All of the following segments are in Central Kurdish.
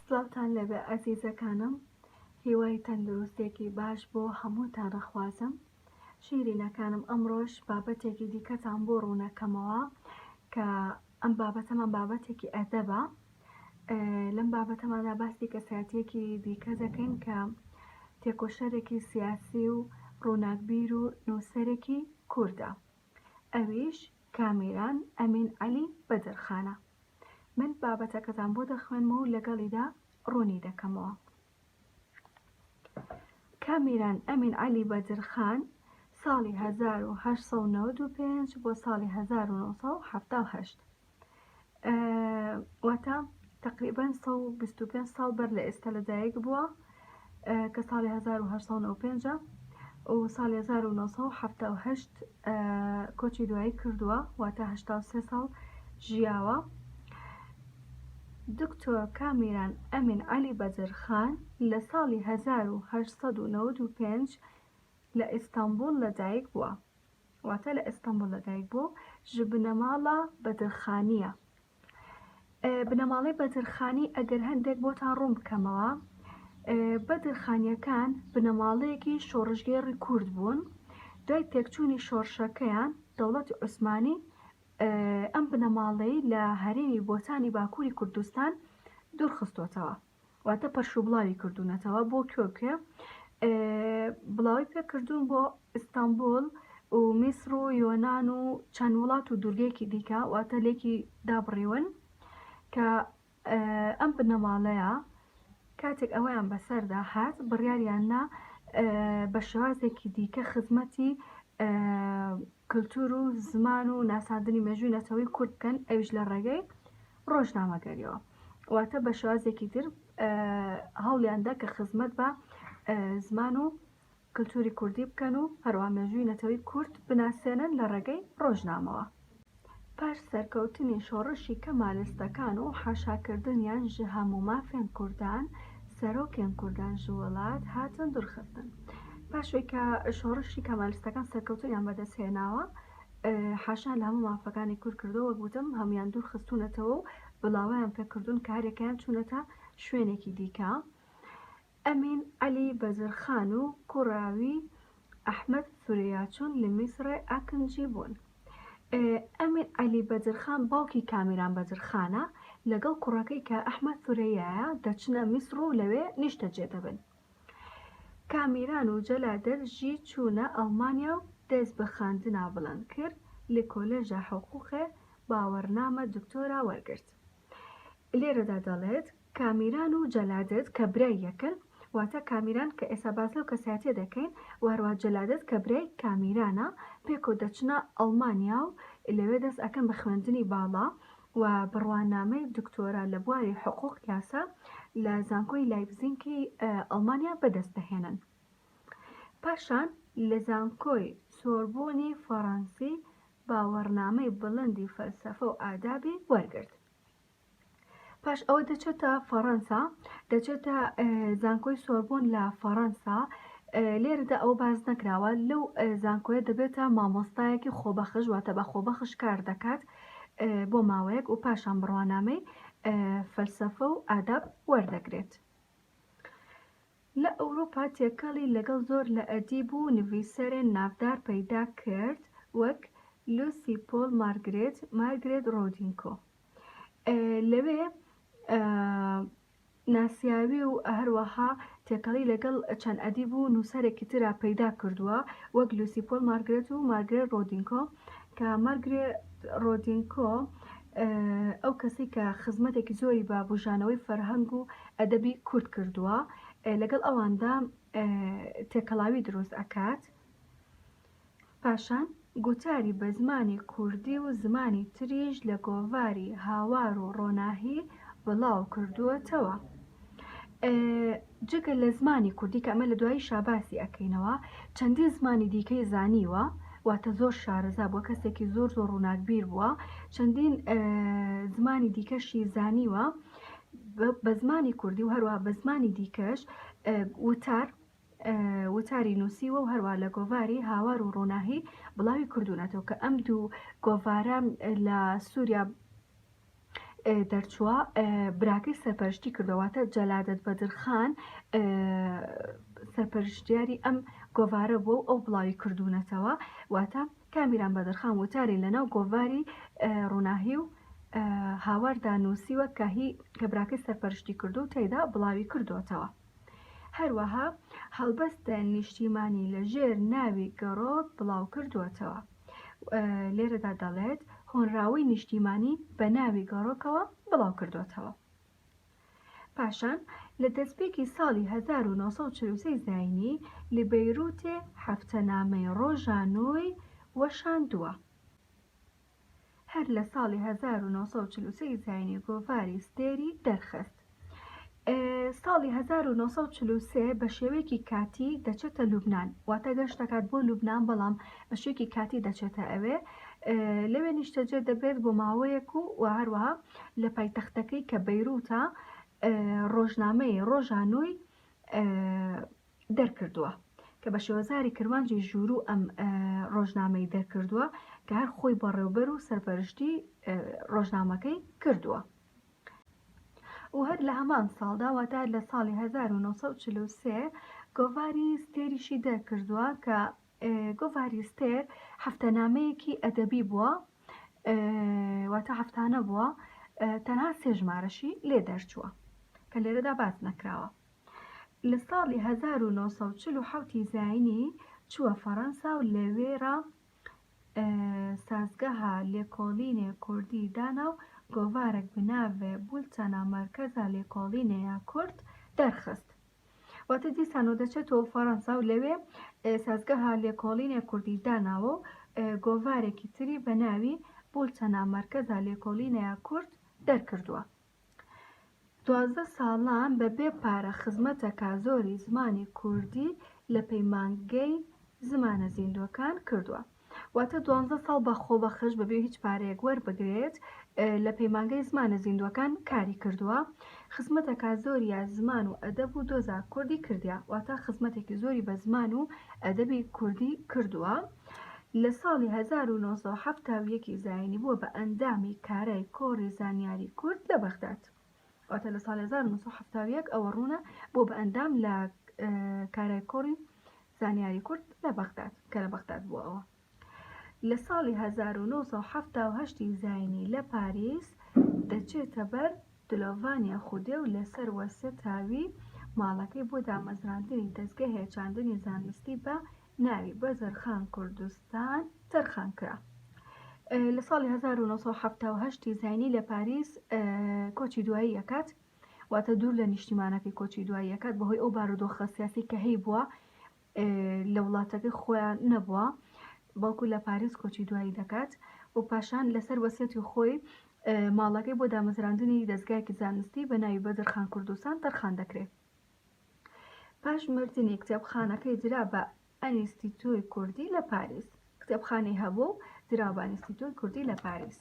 سڵاوتان لەبێ ئەزیزەکانم، هیوای تەندروستێکی باش بۆ هەمووتان ڕەخوازم. شیرینەکانم ئەمڕۆژ بابەتێکی دیکەتان بۆ ڕوونەکەمەوە کە ئەم بابەتەمان بابەتێکی ئەدەبە. لەم بابەتەماندا باسی کەسایەتیەکی دیکە دەکەین کە تێکۆشەرێکی سیاسی و ڕووناکبیر و نووسەرێکی کوردە، ئەویش کامێران ئەمین عەلی بەدرخانە. من بابەتەکەتان بۆ دەخوێنمەوە و لەگەڵیدا ڕوونی دەکەمەوە. کامێران ئەمین عەلی بەدرخان ساڵی 1895 بۆ ساڵی 1978 واتە تقریبەن 125 ساڵ بەر لە ئێستا لەدایک بووە کە ساڵی 1895 و ساڵی 1978 کۆچی دوایی کردووە، واتە 83 ساڵ ژیاوە. دکتۆر کامێران ئەمین عەلی بەدرخان لە ساڵی 1895 لە ئیستانبول لەدایک بووە، واتە لە ئیستانبول لەدایک بوو. ژ بنەماڵە بەدرخانیە. بنەماڵەی بەدرخانی ئەگەر هەندێک بۆتان ڕوون بکەمەوە، بەدرخانیەکان بنەماڵەیەکی شۆڕژگێڕی کورد بوون. دوای تێکچوونی شۆڕشەکەیان دەوڵەتی عوسمانی ئەم بنەماڵەی لە هەرێمی بۆتانی باکووری کوردستان دوورخستوتەوە، واتە پەرشوبڵاوی کردوونەتەوە بۆ کوێ بڵاوی پێکردوون بۆ ئیستانبول و میسر و یۆنان و چەند وڵات و دوورگەیەکی دیکە، واتە لێکی دابڕیون کە ئەم بنەماڵەیە کاتێک ئەوەیان بەسەردا هات بڕیاریاننا بە شێوازێکی دیکە خزمەتی کلتور و زمان و ناساندنی مێژووی نەتەوەی کورد بکەن، ئەویش لە ڕێگەی ڕۆژنامەگەریەوە، واتە بە شێوازێکی تر هەوڵیاندا کە خزمەت بە زمان و کلتوری کوردی بکەن و هەروە مێژووی نەتەوەی کورد بناسێنن لە ڕێگەی ڕۆژنامەوە. پاش سەرکەوتنی شۆڕشی کەمالیستەکان و حاشاکردنیان ژ هەموو مافێن کوردان، سەرۆکێن کوردان ژ وڵات هاتن دوورخستن. پاشوەی کە شۆڕشی کەمالیستەکان سەرکەوتنیان بەدەستهێناوە، حاشان لە هەموو مافەکانی کورد کردەوە، وەک گوتم هەمویان دوورخستوونەتەوە و بڵاویان پێکردوون کە هەرێکیان چوونەتە شوێنێکی دیکە. ئەمین عەلی بەدرخان و کوڕاوی ئەحمەد سورەیا چوون لە میسرە ئاکنجی بوون. ئەمین عەلی بەدرخان باوکی کامێران بەدرخانە لەگەڵ کوڕەکەی کە ئەحمەد سورەیایە دەچنە میسر و لەوێ نیشتەجێ دەبن. کامێران و جەلادەت ژی چوونە ئەڵمانیا و دەست بە خوێندنا بڵند کرد لە کۆلێژە حقوقێ باوەڕنامە دکتۆرا وەرگرت. لێرەدا دەڵێت کامێران و جەلادەت کە برای یەکن، واتە کامێران کە ئێستا باس لەو کەسایەتیە دەکەین، و هەروە جەلادەت کە برای کامێرانە پێکەوە دەچنە ئەڵمانیا و لەوێ دەست ئەکەن بە خوێندنی باڵا و بڕوانامەی دکتۆرا لە بواری حقوق یاسا لە زانکۆی لایپزیگی ئەڵمانیا بەدەست دەهێنن. پاشان لە زانکۆی سۆربۆنی فەڕەنسی باوەڕنامەی بڵندی فەلسەفە و ئادابی وەرگرت. پاش ئەوە دەچێتە فەڕەنسا، دەچێتە زانکۆی سۆربۆن لە فەڕەنسا. لێرەدا ئەو باز نەکراوە لەو زانکۆیە دەبێتە مامۆستایەکی خۆبەخش، واتە بە خۆبەخش کار دەکات بۆ ماوەیەک و پاشان بڕوانامەی فەلسەفە و ئاداب وەردەگرێت. لە ئەوروپا تێکەڵی لەگەڵ زۆر لە ئەدیب و نویسەرێن ناودار پەیدا کرد، وەک لوسی پۆل مارگرێت ڕۆدینکۆ. لەوێ ناسیاوی و هەروەها تێکەڵی لەگەڵ چەند ئەدیب و نووسەرێکی ترا پەیدا کردووە، وەک لوسی پۆل مارگرێت و مارگرێت ڕۆدینکۆ، کە مارگرێت ڕۆدینکۆ ئەو کەسی کە خزمەتێکی زۆری بە بژانەوەی فەرهەنگ و ئەدەبی کورد کردووە، لەگەڵ ئەواندا تێکەڵاوی دروست ئەکات. پاشان گوتاری بە زمانی کوردی و زمانی تریش لە گۆڤاری هاوار و ڕۆناهی بڵاو کردووەتەوە. جگە لە زمانی کوردی کە ئەمە لە دوایی شاباسی ئەکەینەوە، چەندین زمانی دیکەی زانیوە، واتە زۆر شارەزا بووە، کەسێکی زۆر ڕووناکبیر بووە، چەندین زمانی دیکەشی زانیوە بە زمانی کوردی و هەروە بە زمانی دیکەش. وتار وتاری نووسیوە و هەروە لە گۆڤاری هاوار و ڕۆناهی بڵاوی کردوونەتەوە کە ئەم دوو گۆڤارە لە سووریا دەرچووە براکەی سەرپەرشتی کردوواتە جەلادەت بەدرخان سەرپەرشتیاری ئەم گۆڤارە بووە و ئەو بڵاوی کردوونەتەوە واتە کامیران بەدرخان وتاری لەناو گۆڤاری ڕۆناهی و هاواردا نووسیوە کە براکەی سەرپەرشتی کردو و تێیدا بڵاوی کردوتەوە. هەروەها هەڵبەستە نیشتیمانی لە ژێر ناوی گەڕۆک بڵاو کردوتەوە. لێرەدا دەڵێت هۆنراوەی نیشتیمانی بە ناوی گەڕۆکەوە بڵاو کردوتەوە. پاشان لە دەستپێکی ساڵی 1940 زاینی لە بەیروتێ هەفتەنامەی ڕۆژانۆی وەشاندووە. هەر لە ساڵی 1940 زاینی گۆڤاری ستێری دەرخست. ساڵی 1940 بە شێوەیەکی کاتی دەچێتە لوبنان واتە گەشت دەکات بۆ لوبنان بەڵام بە شێوەیەکی کاتی دەچێتە ئەوێ لەوێ نیشتەجێ دەبێت بۆ ماوەیەک و هەروەها لە پایتەختەکەی کە بەیروتە ڕۆژنامەی ڕۆژانۆی دەرکردووە کە بە شێوەزاری کروانجی ژوورو ئەم ڕۆژنامەی دەرکردووە کە هەر خۆی بەڕێوەبەر و سەرپەرشتی ڕۆژنامەکەی کردووە. و هەر لە هەمان ساڵدا واتە لە ساڵی 1940 گۆڤاری ستێریشی دەرکردووە کە گۆڤاری ستێر هەفتەنامەیەکی ئەدەبی بووە واتە هەفتانە بووە تەنها 3 ژمارەشی لێ دەرچووە کە لێرەدا باس نەکراوە. لە ساڵی 1947 زاینی چووە فەڕەنسا و لەوێرە سازگەها لێکۆڵینێ کوردی دانا و گۆڤارێک بناوێ بولتەنە مەرکەزە لێکۆڵینەیە کورد دەرخست. واتە دیسانۆ دەچێتەوە فەڕەنسا و لەوێ سازگەها لێکۆڵینێ کوردی داناوە و گۆڤارێکی تری بە ناوی بولتەنە مەرکەزە لێکۆڵینەیە کورد دەرکردووە. 12 ساڵان بەبێ پارە خزمەتەکە زۆری زمانی کوردی لە پەیمانگەی زمانە زیندوەکان کردووە. واتە 12 ساڵ بەخۆ بەخش بەبێ هیچ پارەیەک وەربگرێت لە پەیمانگەی زمانە زیندوەکان کاری کردووە. خزمەتەکە زۆریە زمان و ئەدەب و دۆزا کوردی کردیا واتە خزمەتێکی زۆری بە زمان و ئەدەبی کوردی کردووە. لە ساڵی 1970 زاینی بووە بە ئەندامی کارای کۆڕی زانیاری کورد لە بەغداد. واتە لە ساڵی 1970 ئەوە ڕوونە بۆ بە ئەندام لە کارای کۆڕی زانیاری کورد لە بەغداد کە لە بەغداد بووەوە. لە ساڵی 1970 زاینی لە پاریس دەچێتە بەر دلۆڤانیا خودێ و لەسەر وەسە تاوی ماڵەکەی بۆ دامەزراندنی دەستگای هێچاندنی زانستی بە ناوی بەزەرخان کوردستان تەرخان کرا. لە ساڵی 1970 زاینی لە پاریس کۆچی دوایی یەکات واتە دوور لە نیشتیمانەکەی کۆچی دوایی یەکات بەهۆی ئەو بارودۆخە سیاسی کە هەی بووە لە وڵاتەکەی خۆیان نەبووە بەڵکو لە پاریس کۆچی دوایی دەکات و پاشان لەسەر وەسیەتی خۆی ماڵەکەی بۆ دامەزراندنی دەستگایەکی زانستی بە ناوی بەزەرخان کوردستان تەرخان دەکرێت. پاش مردنی کتێبخانەکەی درا بە ئەنیستیتۆی کوردی لە پاریس. کتێبخانەی هەبوو و درا بە ئەنیستیتۆی کوردی لە پاریس.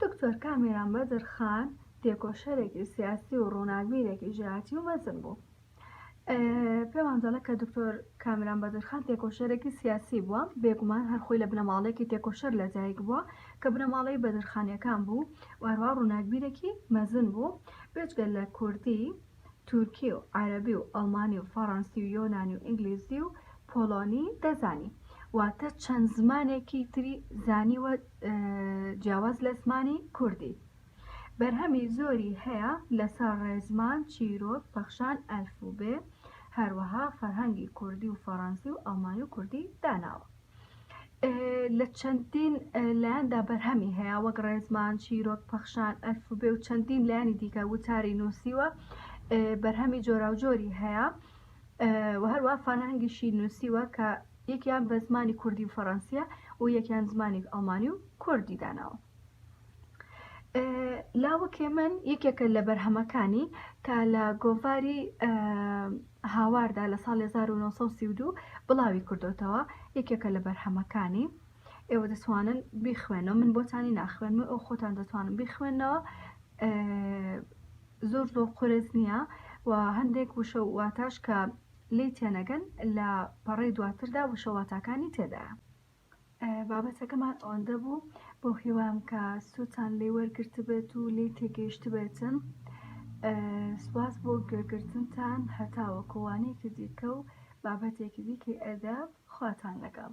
دکتۆر کامێران بەدرخان تێکۆشەرێکی سیاسی و ڕووناکبیرێکی ژێراتی و مەزن بوو. پێمان دەڵێت کە دکتۆر کامێران بەدرخان تێکۆشەرێکی سیاسی بووە بێگومان هەر خۆی لە بنەماڵەیەکی تێکۆشەر لەدایک بووە کە بنەماڵەی بەدرخانیەکان بوو و هەروە ڕووناکبیرێکی مەزن بوو بێجگە لە کوردی تورکی و عەرەبی و ئەڵمانی و فەڕەنسی و یۆنانی و ئینگلیزی و پۆڵۆنی دەزانی واتە چەند زمانێکی تری زانیوە جیاواز لە زمانی کوردی. بەرهەمی زۆری هەیە لەسەر ڕێزمان چیرۆک پەخشان ئەلفوبێ هەروەها فەرهەنگی کوردی و فەڕەنسی و ئەڵمانی و کوردی داناوە. لە چەندین لایەندا بەرهەمی هەیە وەک ڕێزمان چیرۆک پەخشان ئەلفوبێ و چەندین لایانی دیکە وتاری نووسیوە بەرهەمی جۆراوجۆری هەیە و هەروە فەرهەنگیشی نووسیوە کە یەکیان بە زمانی کوردی و فەڕەنسیە و یەکیان زمانی ئەڵمانی و کوردی داناوە. لاوەکێ من یەکێکە لە بەرهەمەکانی کە لە گۆڤاری هاواردا لە ساڵی 1932 بڵاوی کردوتەوە یەکێکە لە بەرهەمەکانی ئێوە دەتوانن بیخوێنەوە من بۆتانی ناخوێنمە ئەو خۆتان دەتوانن بیخوێنەوە زۆر قورس نییە و هەندێک وشە واتاش کە لی تێنەگەن لە پەڕەی دواتردا وشەواتەکانی تێدایە. بابەتەکەمان ئەوەندە بوو بۆ هیوام کە سووتان لێ وەرگرت بێت و لێ تێگەیشت بێتن. سواس بۆ گوێگرتنتان هەتاوە کۆوانەیەکی دیکە و بابەتێکی دیکەی ئەدە خواتان لەگەڵ.